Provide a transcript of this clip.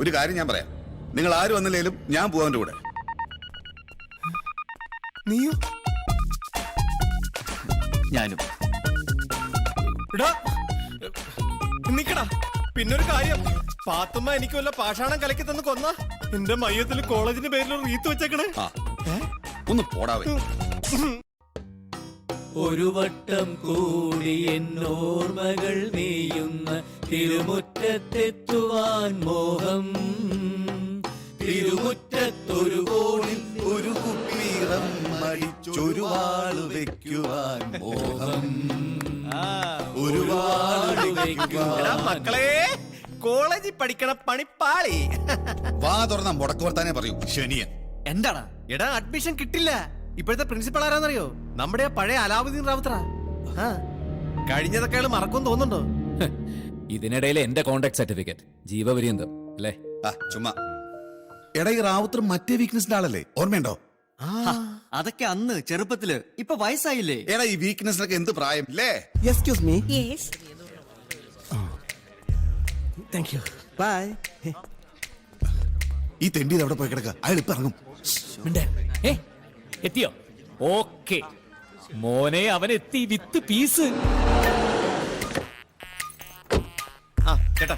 ഒരു കാര്യം ഞാൻ പറയാം, നിങ്ങൾ ആര് വന്നില്ലേലും ഞാൻ പോവാൻ്റെ കൂടെ. നീയോ? ഞാനും. നിക്കടാ, പിന്നൊരു കാര്യം, പാത്തുമ്മ എനിക്ക് വല്ല പാഷാണം കലക്കി തന്ന് കൊന്ന എന്റെ മയ്യത്തിൽ കോളേജിന്റെ പേരിൽ ഒരു റീത്ത് വെച്ചേക്കണേ. ഒന്ന് പോടാവേ. ഒരു വട്ടം കൂടി എന്നോർമകൾ മേയുന്ന തിരുമുറ്റത്തെത്തുവാൻ മോഹം. തിരുമുറ്റത്തൊരു കോണിൽ ഒരു കുപ്പീറം മടിച്ചൊരു വാള് വെക്കുവാൻ മോഹം. ഒരുപാട് മക്കളെ, കോളേജിൽ പഠിക്കണ പണിപ്പാളി. വാ തുറന്ന മുടക്ക് വർത്താനേ പറയൂ ശനിയൻ. എന്താടാ? എടാ, അഡ്മിഷൻ കിട്ടില്ല. ഇപ്പോഴത്തെ പ്രിൻസിപ്പൾ ആരാന്നറിയോ? നമ്മുടെ ആ പഴയ അലാവുദ്ദീൻ റാവുത്തറ. കഴിഞ്ഞതൊക്കെ അയാൾ മറക്കും തോന്നുന്നുണ്ടോ? ഇതിനിടയിൽ എന്റെ കോണ്ടാക്ട് സർട്ടിഫിക്കറ്റ് ജീവപര്യന്തം അല്ലേ? ചുമ്മാ. എടാ, ഈ റാവുത്തർ മറ്റേ വീക്ക്നെസിന്റെ ആളല്ലേ? ഓർമ്മയുണ്ടോ? അതൊക്കെ അന്ന് ചെറുപ്പത്തില്, ഇപ്പൊ വയസ്സായില്ലേ? എടാ, ഈ വീക്ക്നെസ്സിനൊക്കെ എന്ത് പ്രായം അല്ലേ? Excuse me. Yes. Thank you. Bye. ഈ തെണ്ടി അവിടെ പോയി കിടക്ക, അയാൾ ഇപ്പൊ ഇറങ്ങും. എത്തിയോ? ഓക്കെ മോനെ, അവൻ എത്തി വിത്ത് പീസ്. ചേട്ടാ,